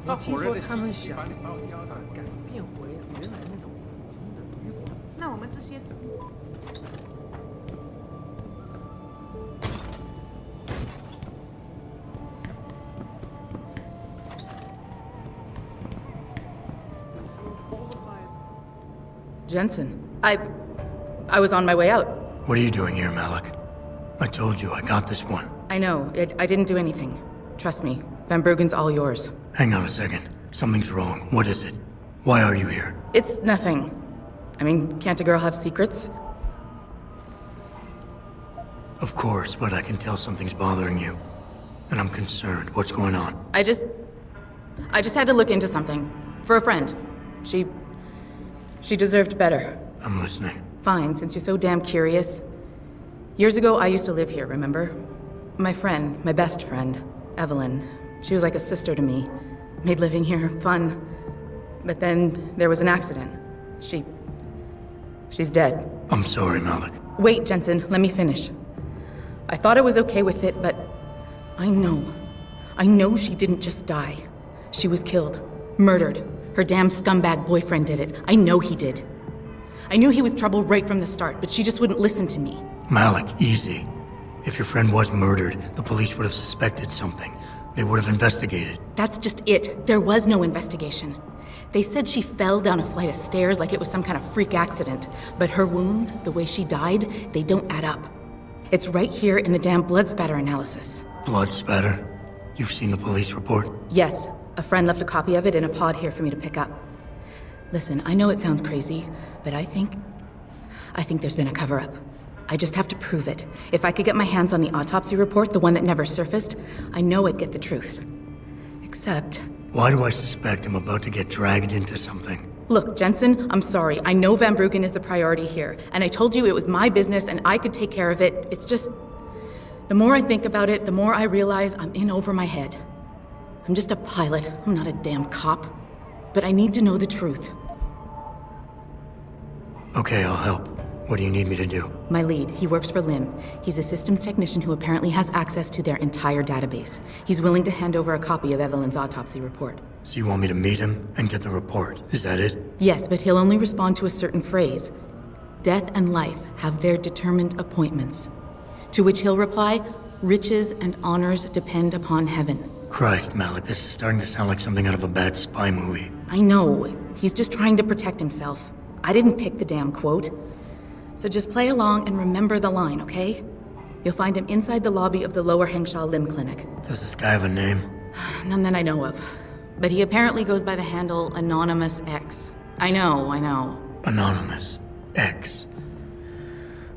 我听说他们想改变回原来那种普通的旅馆。那我们这些。Jensen, I was on my way out. What are you doing here, Malik? I told you, I got this one. I know, I didn't do anything. Trust me, Van Bruggen's all yours. Hang on a second. Something's wrong. What is it? Why are you here? It's nothing. I mean, can't a girl have secrets? Of course, but I can tell something's bothering you. And I'm concerned. What's going on? I just had to look into something. For a friend. She deserved better. I'm listening. Fine, since you're so damn curious. Years ago, I used to live here, remember? My friend, my best friend, Evelyn. She was like a sister to me. Made living here fun. But then there was an accident. She's dead. I'm sorry, Malik. Wait, Jensen, let me finish. I thought I was okay with it, but I know she didn't just die. She was killed. Murdered. Her damn scumbag boyfriend did it. I know he did. I knew he was trouble right from the start, but she just wouldn't listen to me. Malik, easy. If your friend was murdered, the police would have suspected something. They would have investigated. That's just it. There was no investigation. They said she fell down a flight of stairs like it was some kind of freak accident. But her wounds, the way she died, they don't add up. It's right here in the damn blood spatter analysis. Blood spatter? You've seen the police report? Yes. A friend left a copy of it in a pod here for me to pick up. Listen, I know it sounds crazy, but I think there's been a cover-up. I just have to prove it. If I could get my hands on the autopsy report, the one that never surfaced, I know I'd get the truth. Except... Why do I suspect I'm about to get dragged into something? Look, Jensen, I'm sorry. I know Van Bruggen is the priority here, and I told you it was my business and I could take care of it. It's just... The more I think about it, the more I realize I'm in over my head. I'm just a pilot. I'm not a damn cop. But I need to know the truth. Okay, I'll help. What do you need me to do? My lead, he works for LIM. He's a systems technician who apparently has access to their entire database. He's willing to hand over a copy of Evelyn's autopsy report. So you want me to meet him and get the report? Is that it? Yes, but he'll only respond to a certain phrase. Death and life have their determined appointments. To which he'll reply, riches and honors depend upon heaven. Christ, Malik, this is starting to sound like something out of a bad spy movie. I know. He's just trying to protect himself. I didn't pick the damn quote. So just play along and remember the line, okay? You'll find him inside the lobby of the Lower Hengsha Limb Clinic. Does this guy have a name? None that I know of. But he apparently goes by the handle Anonymous X. I know. Anonymous X.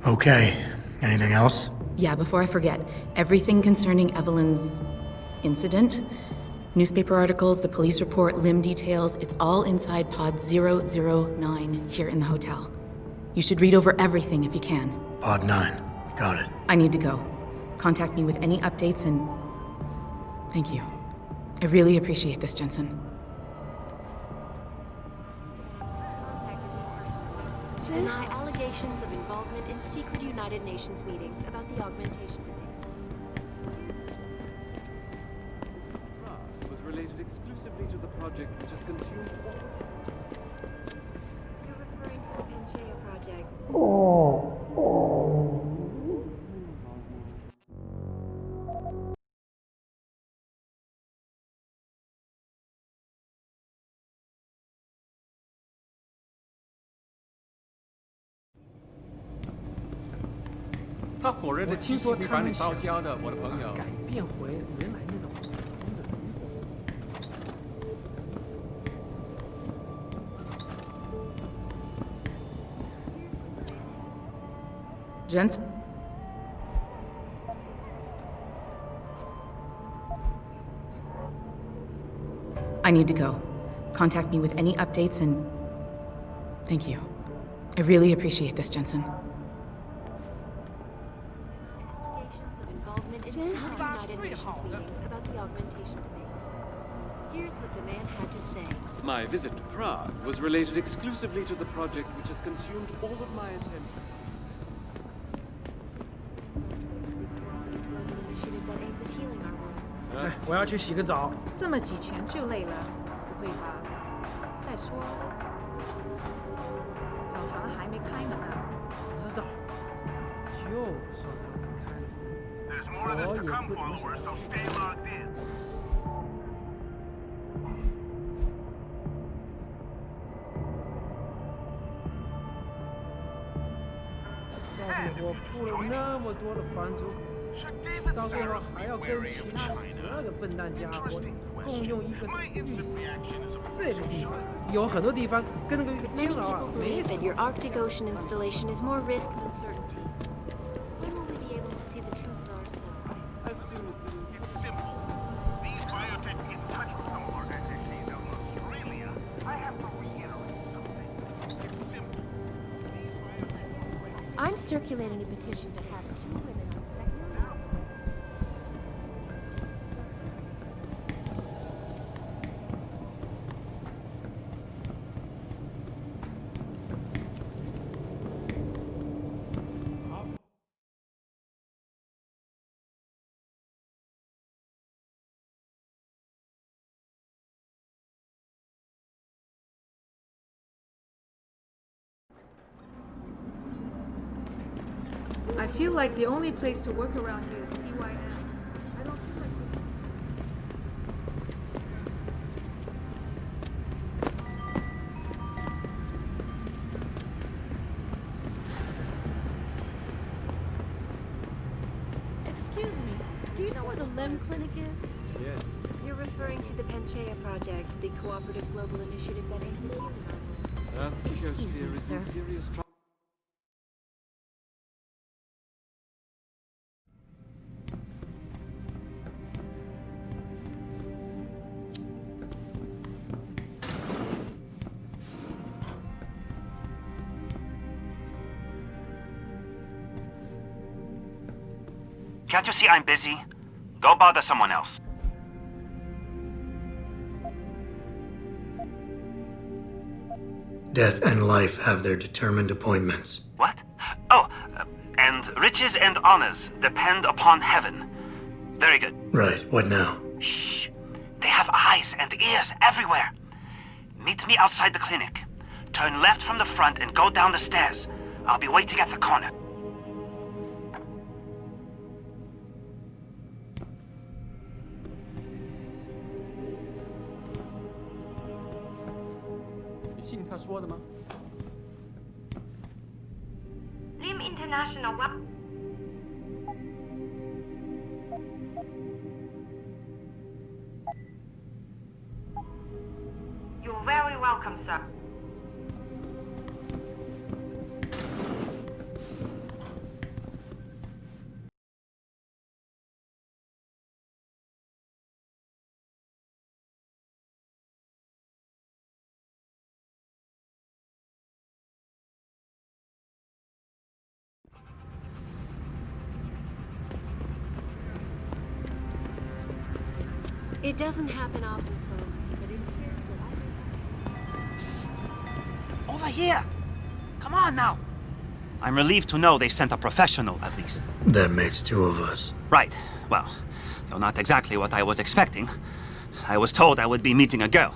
Okay. Anything else? Yeah, before I forget, everything concerning Evelyn's incident, newspaper articles, the police report, limb details, it's all inside pod 009 here in the hotel. You should read over everything if you can. Pod 9. Got it. I need to go. Contact me with any updates and... Thank you. I really appreciate this, Jensen. Deny allegations of involvement in secret United Nations meetings about the augmentation was related exclusively to the project which has consumed all. You're referring to the Pangaea project.我听说他们想改变回原来那种普通的旅馆。Gents? I need to go. Contact me with any updates and... Thank you. I really appreciate this, Jensen. Here's what the man had to say. My visit to Prague was related exclusively to the project which has consumed all of my attention. Initiative that aims at healing our world. 哎，我要去洗个澡。这么几拳就累了，不会吧？再说，澡堂还没开门呢。知道，就算他们开了，我也不怎么想去。告诉我付了那么多的房租，到最后还要跟其他12个笨蛋家伙共用一个浴室。这个地方有很多地方跟那个监 Many 牢啊 people 没 believe 什 that 么。 your Arctic Ocean installation is more risk than certainty. When will we be able to see the truth for ourselves? As soon as the It's simple. These biotech get in touch with some of our SSCs out in Australia. I have to reiterate something. It's simple. These biotech... I'm circulating a petition to have 2 women on the second floor. I feel like the only place to work around here is TYM. I don't feel like... Excuse me, do you know where the LEM clinic is? Yes. You're referring to the Panchaea project, the cooperative global initiative that aims at healing our That suggests Excuse me, there is in sir. serious trouble. Can't you see I'm busy? Go bother someone else. Death and life have their determined appointments. What? Oh, and riches and honors depend upon heaven. Very good. Right, what now? Shh. They have eyes and ears everywhere. Meet me outside the clinic. Turn left from the front and go down the stairs. I'll be waiting at the corner. 你信他说的吗？ LIM International. You're very welcome, sir. It doesn't happen often, folks, but it appears that Over here! Come on now! I'm relieved to know they sent a professional, at least. That makes 2 of us. Right. Well, you're not exactly what I was expecting. I was told I would be meeting a girl.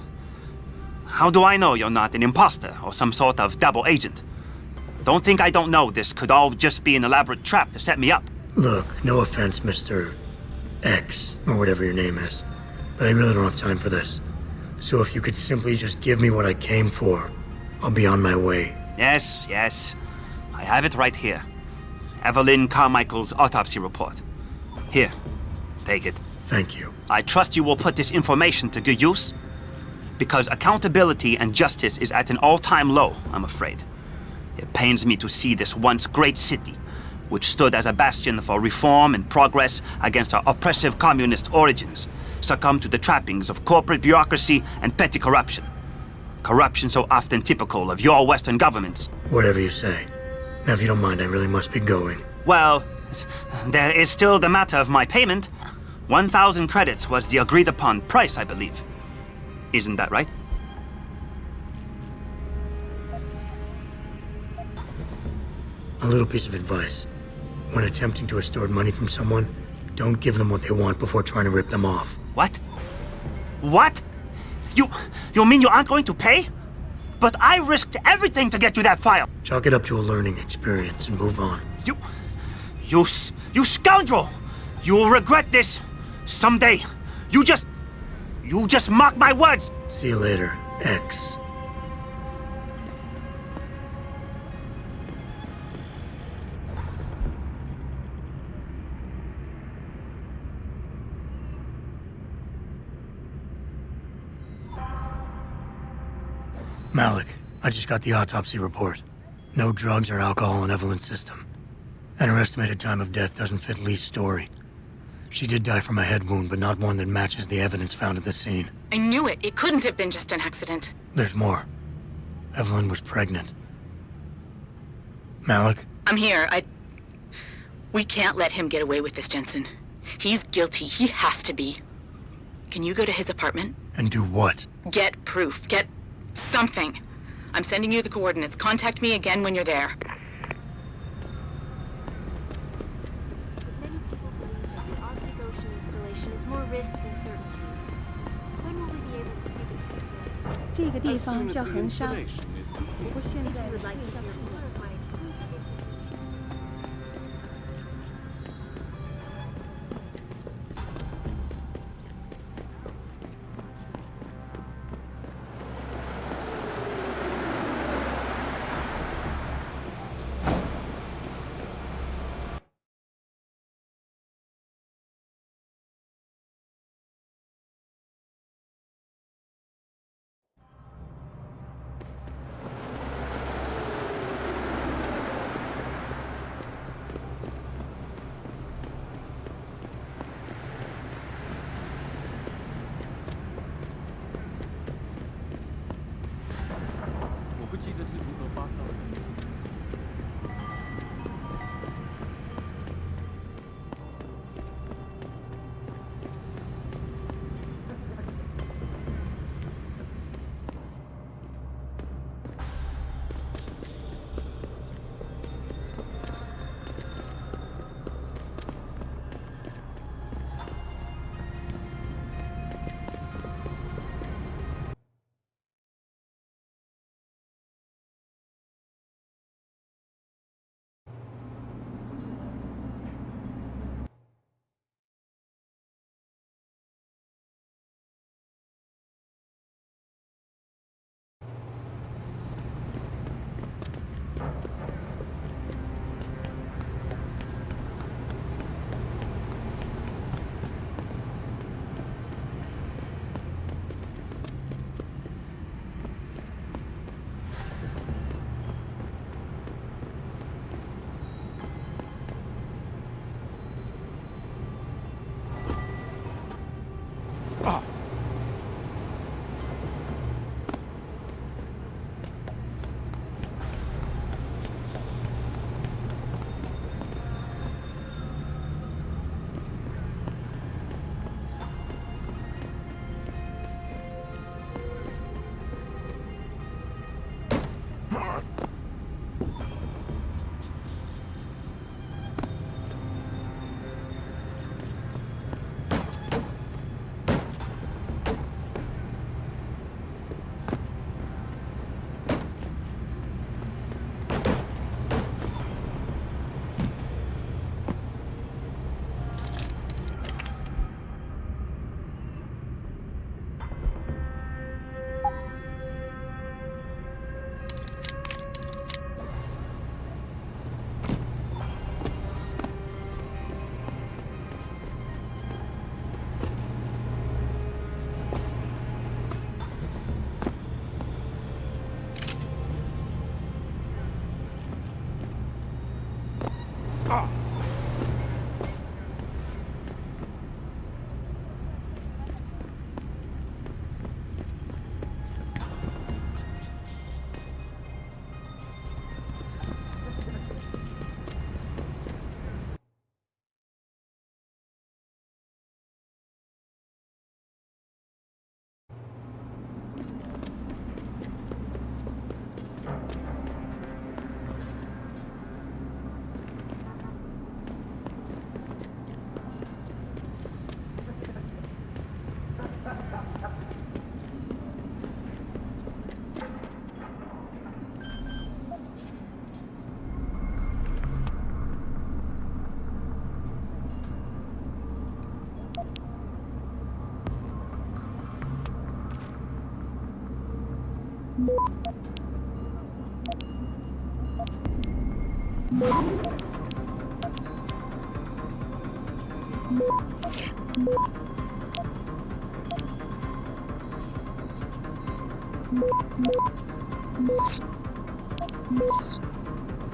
How do I know you're not an imposter or some sort of double agent? Don't think I don't know this could all just be an elaborate trap to set me up. Look, no offense, Mr. X, or whatever your name is, but I really don't have time for this. So if you could simply just give me what I came for, I'll be on my way. Yes, yes. I have it right here. Evelyn Carmichael's autopsy report. Here, take it. Thank you. I trust you will put this information to good use, because accountability and justice is at an all-time low, I'm afraid. It pains me to see this once great city, which stood as a bastion for reform and progress against our oppressive communist origins, succumb to the trappings of corporate bureaucracy and petty corruption. Corruption so often typical of your Western governments. Whatever you say. Now, if you don't mind, I really must be going. Well, there is still the matter of my payment. 1,000 credits was the agreed-upon price, I believe. Isn't that right? A little piece of advice. When attempting to extort money from someone, Don't give them what they want before trying to rip them off. What? What? You mean you aren't going to pay? But I risked everything to get you that file. Chalk it up to a learning experience and move on. You scoundrel! You'll regret this someday. You just mock my words. See you later, X. Malik, I just got the autopsy report. No drugs or alcohol in Evelyn's system. And her estimated time of death doesn't fit Lee's story. She did die from a head wound, but not one that matches the evidence found at the scene. I knew it. It couldn't have been just an accident. There's more. Evelyn was pregnant. Malik? I'm here. We can't let him get away with this, Jensen. He's guilty. He has to be. Can you go to his apartment? And do what? Get proof. Get something. I'm sending you the coordinates. Contact me again when you're there. Many people believe that the Arctic Ocean installation is more risk than certainty. When will we be able to see the proof? 这个地 As 方 soon as 叫 the 衡山， installation is complete. 我现 If 在 you would like to hear more of my exclusive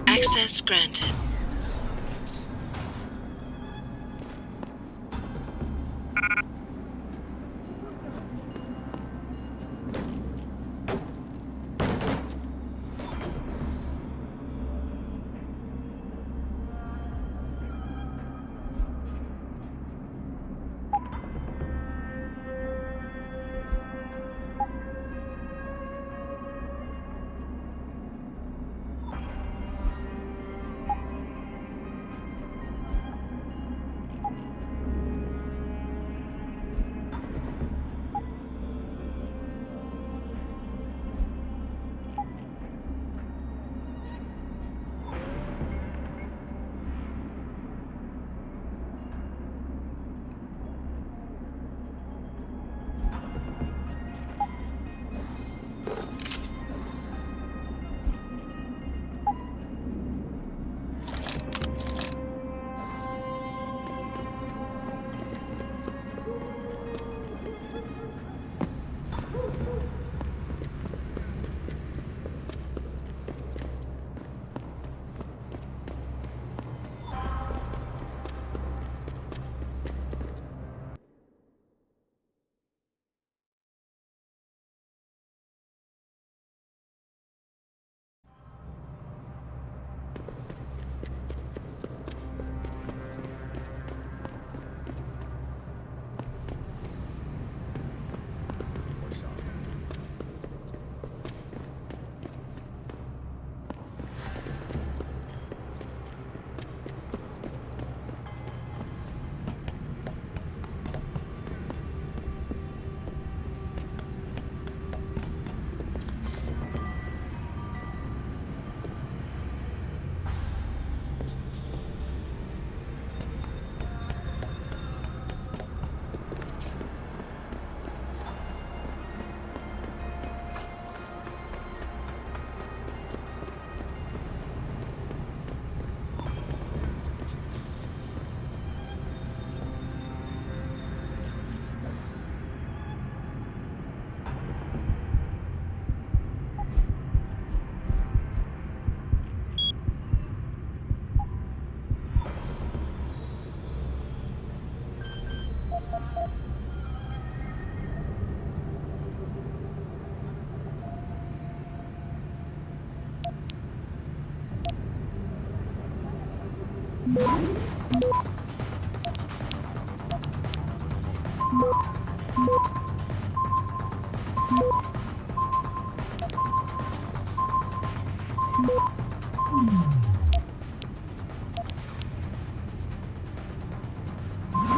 Access granted.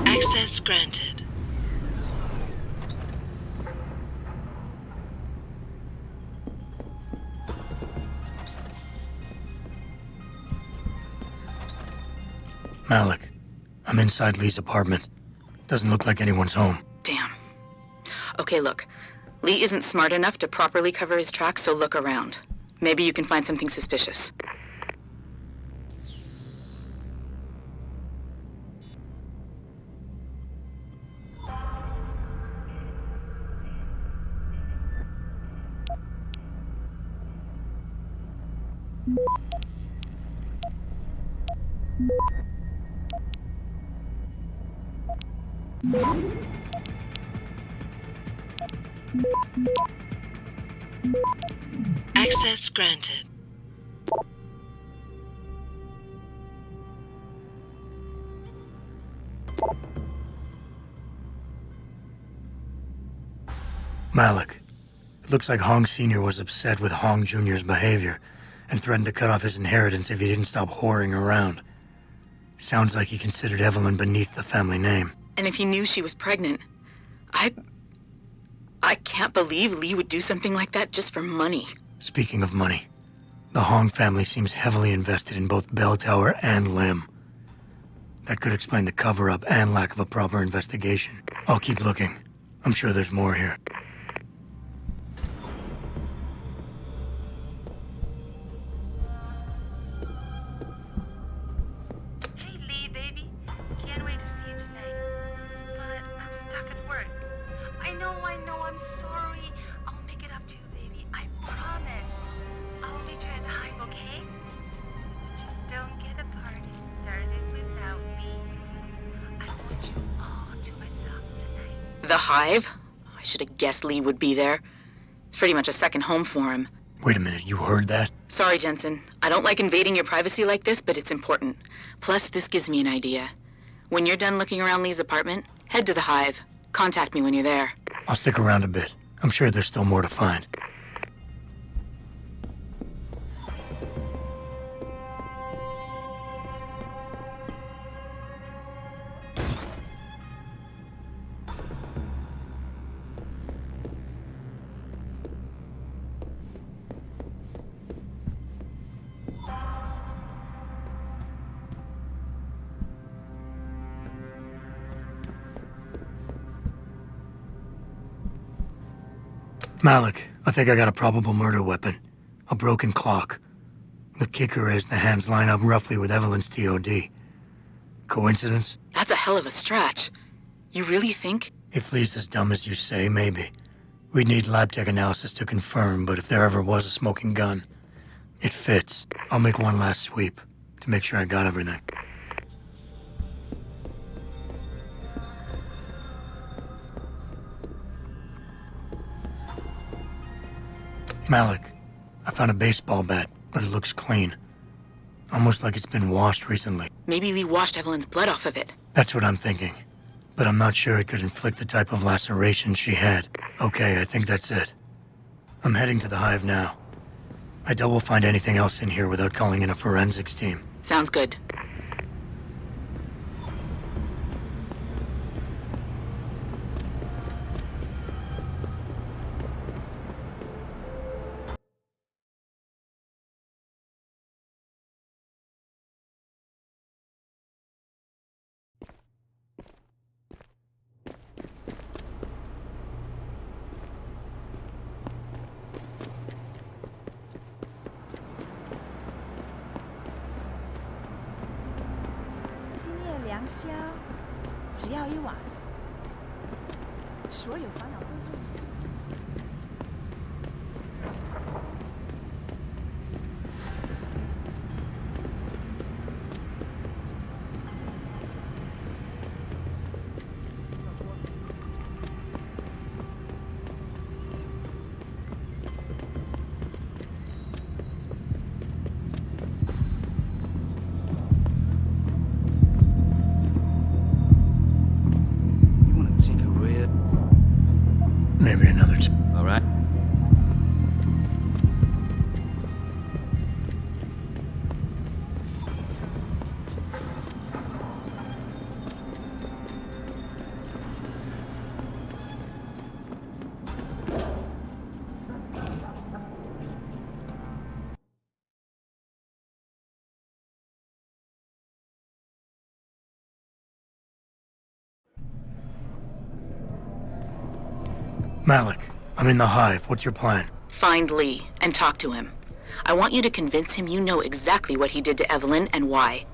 Access granted. Malik, I'm inside Lee's apartment. Doesn't look like anyone's home. Damn. Okay, look. Lee isn't smart enough to properly cover his tracks, so look around. Maybe you can find something suspicious. Access granted. Malik, it looks like Hong Sr. was upset with Hong Jr.'s behavior and threatened to cut off his inheritance if he didn't stop whoring around. Sounds like he considered Evelyn beneath the family name. And if he knew she was pregnant, I can't believe Lee would do something like that just for money. Speaking of money, the Hong family seems heavily invested in both Bell Tower and Lim. That could explain the cover-up and lack of a proper investigation. I'll keep looking. I'm sure there's more here. I know, I'm sorry. I'll make it up to you, baby. I promise. I'll meet you at the Hive, okay? Just don't get a party started without me. I want you all to myself tonight. The Hive? I should have guessed Lee would be there. It's pretty much a second home for him. Wait a minute, you heard that? Sorry, Jensen. I don't like invading your privacy like this, but it's important. Plus, this gives me an idea. When you're done looking around Lee's apartment, head to the Hive. Contact me when you're there. I'll stick around a bit. I'm sure there's still more to find. Malik, I think I got a probable murder weapon. A broken clock. The kicker is the hands line up roughly with Evelyn's TOD. Coincidence? That's a hell of a stretch. You really think? If Lee's as dumb as you say, maybe. We'd need lab tech analysis to confirm, but if there ever was a smoking gun, it fits. I'll make one last sweep to make sure I got everything. Malik, I found a baseball bat, but it looks clean. Almost like it's been washed recently. Maybe Lee washed Evelyn's blood off of it. That's what I'm thinking. But I'm not sure it could inflict the type of laceration she had. Okay, I think that's it. I'm heading to the Hive now. I doubt we'll find anything else in here without calling in a forensics team. Sounds good. Maybe another time. All right. Malik, I'm in the Hive. What's your plan? Find Lee and talk to him. I want you to convince him you know exactly what he did to Evelyn and why.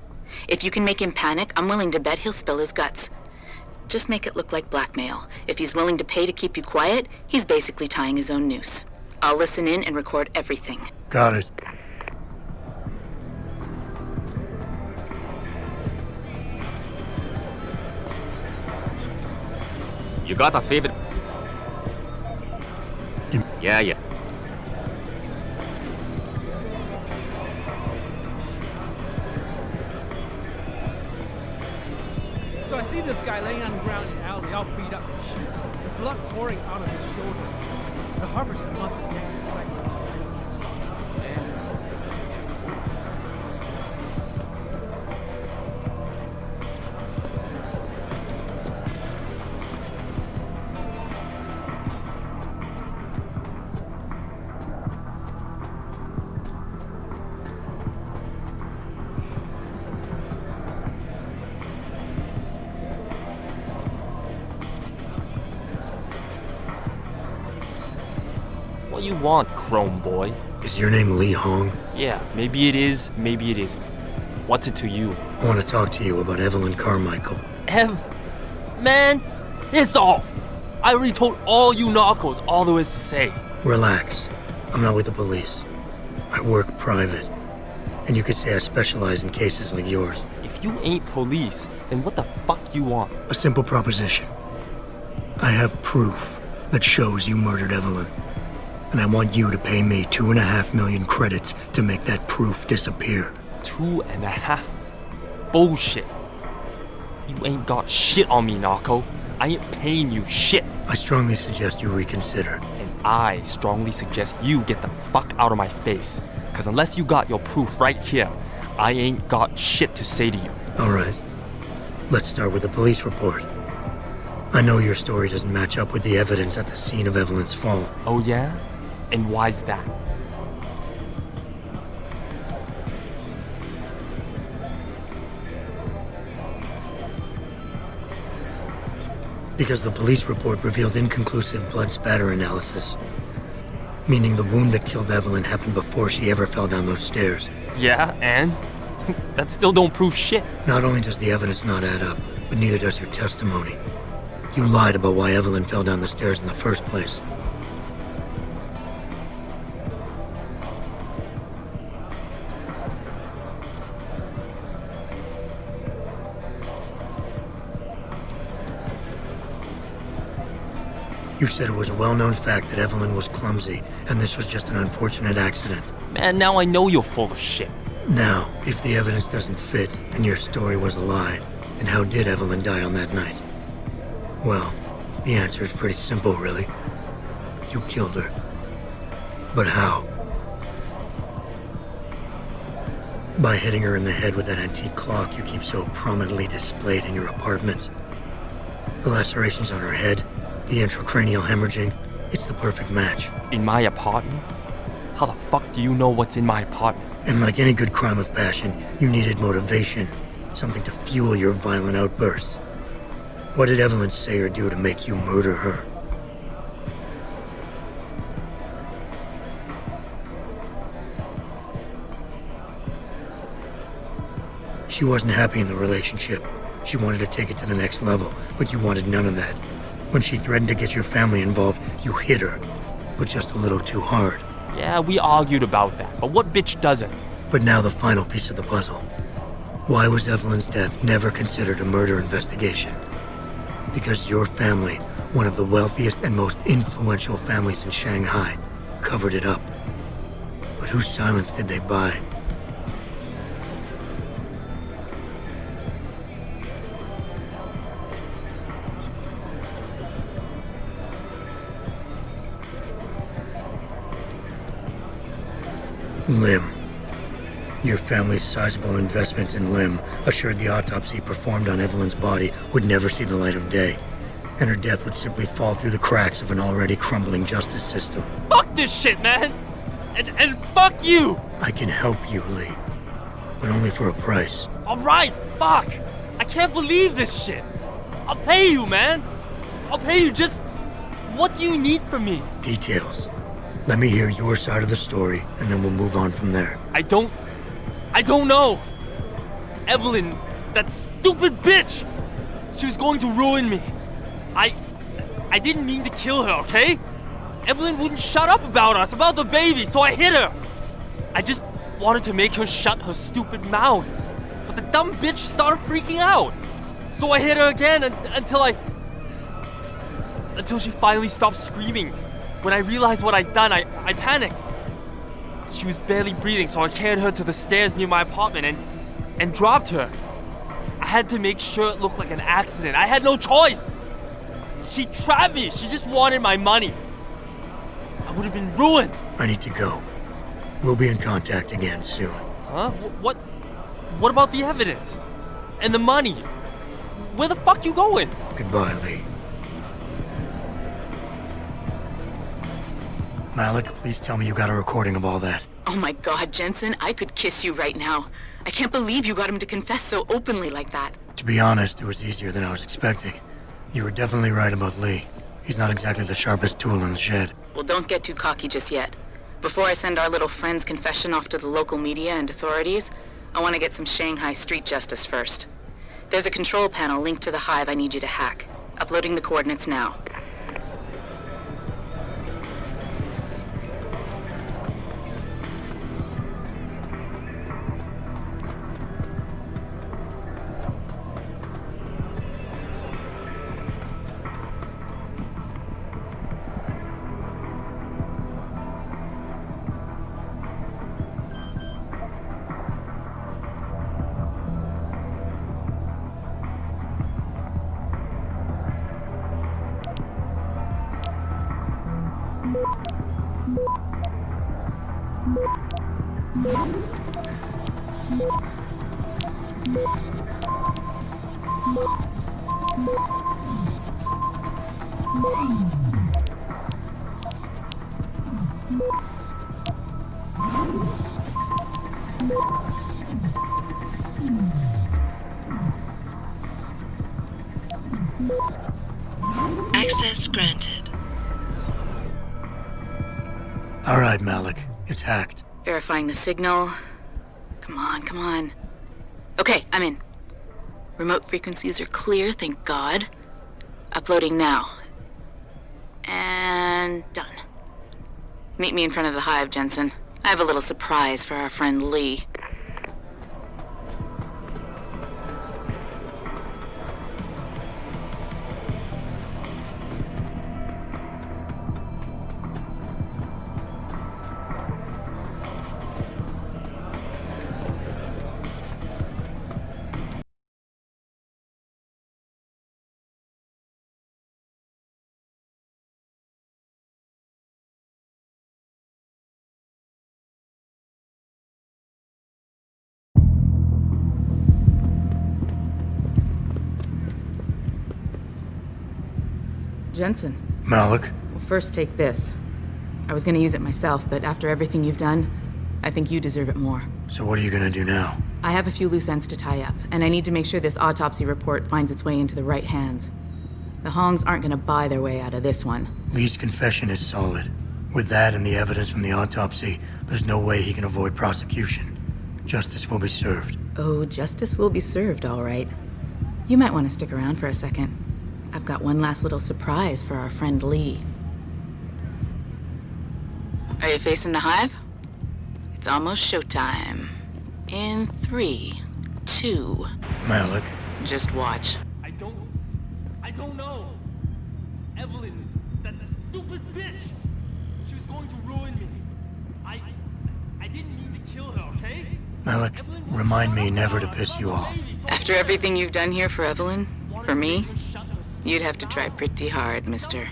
If you can make him panic, I'm willing to bet he'll spill his guts. Just make it look like blackmail. If he's willing to pay to keep you quiet, he's basically tying his own noose. I'll listen in and record everything. Got it. You got a favorite? Yeah. So I see this guy laying on the ground in the alley, all beat up and shit. The blood pouring out of his shoulder. The harvest must have taken a cycle. What you want, Chrome Boy? Is your name Lee Hong? Yeah, maybe it is, maybe it isn't. What's it to you? I want to talk to you about Evelyn Carmichael. Man, piss off! I already told all you narcos all there is to say. Relax. I'm not with the police. I work private. And you could say I specialize in cases like yours. If you ain't police, then what the fuck you want? A simple proposition. I have proof that shows you murdered Evelyn. And I want you to pay me 2.5 million credits to make that proof disappear. 2.5? Bullshit. You ain't got shit on me, narco. I ain't paying you shit. I strongly suggest you reconsider. And I strongly suggest you get the fuck out of my face. Cause unless you got your proof right here, I ain't got shit to say to you. Alright. Let's start with the police report. I know your story doesn't match up with the evidence at the scene of Evelyn's fall. Oh yeah? And why's that? Because the police report revealed inconclusive blood spatter analysis. Meaning the wound that killed Evelyn happened before she ever fell down those stairs. Yeah, and? That still don't prove shit. Not only does the evidence not add up, but neither does your testimony. You lied about why Evelyn fell down the stairs in the first place. You said it was a well-known fact that Evelyn was clumsy, and this was just an unfortunate accident. Man, now I know you're full of shit. Now, if the evidence doesn't fit, and your story was a lie, then how did Evelyn die on that night? Well, the answer is pretty simple, really. You killed her. But how? By hitting her in the head with that antique clock you keep so prominently displayed in your apartment. The lacerations on her head, the intracranial hemorrhaging, it's the perfect match. In my apartment? How the fuck do you know what's in my apartment? And like any good crime of passion, you needed motivation, something to fuel your violent outbursts. What did Evelyn say or do to make you murder her? She wasn't happy in the relationship. She wanted to take it to the next level, but you wanted none of that. When she threatened to get your family involved, you hit her, but just a little too hard. Yeah, we argued about that, but what bitch doesn't? But now the final piece of the puzzle. Why was Evelyn's death never considered a murder investigation? Because your family, one of the wealthiest and most influential families in Shanghai, covered it up. But whose silence did they buy? Lim. Your family's sizable investments in Lim assured the autopsy performed on Evelyn's body would never see the light of day, and her death would simply fall through the cracks of an already crumbling justice system. Fuck this shit, man! And fuck you! I can help you, Lee, but only for a price. Alright, fuck! I can't believe this shit! I'll pay you, man! I'll pay you, just... What do you need from me? Details. Let me hear your side of the story, and then we'll move on from there. I don't know. Evelyn, that stupid bitch! She was going to ruin me. I didn't mean to kill her, okay? Evelyn wouldn't shut up about us, about the baby, so I hit her. I just wanted to make her shut her stupid mouth. But the dumb bitch started freaking out. So I hit her again until she finally stopped screaming. When I realized what I'd done, I panicked. She was barely breathing, so I carried her to the stairs near my apartment and dropped her. I had to make sure it looked like an accident. I had no choice. She trapped me. She just wanted my money. I would have been ruined. I need to go. We'll be in contact again soon. Huh? What about the evidence? And the money? Where the fuck you going? Goodbye, Lee. Malik, please tell me you got a recording of all that. Oh my God, Jensen, I could kiss you right now. I can't believe you got him to confess so openly like that. To be honest, it was easier than I was expecting. You were definitely right about Lee. He's not exactly the sharpest tool in the shed. Well, don't get too cocky just yet. Before I send our little friend's confession off to the local media and authorities, I want to get some Shanghai street justice first. There's a control panel linked to the hive I need you to hack. Uploading the coordinates now. Access granted. All right, Malik. It's hacked. Verifying the signal. Come on, come on. Okay, I'm in. Remote frequencies are clear, thank God. Uploading now. And done. Meet me in front of the hive, Jensen. I have a little surprise for our friend Lee. Jensen. Malik? Well, first take this. I was gonna use it myself, but after everything you've done, I think you deserve it more. So what are you gonna do now? I have a few loose ends to tie up, and I need to make sure this autopsy report finds its way into the right hands. The Hongs aren't gonna buy their way out of this one. Lee's confession is solid. With that and the evidence from the autopsy, there's no way he can avoid prosecution. Justice will be served. Oh, justice will be served, all right. You might want to stick around for a second. I've got one last little surprise for our friend Lee. Are you facing the hive? It's almost showtime. In 3, 2... Malik? Just watch. I don't know. Evelyn, that stupid bitch. She was going to ruin me. I didn't mean to kill her, okay? Malik, remind me never to piss you off. After everything you've done here for Evelyn, for me, you'd have to try pretty hard, mister.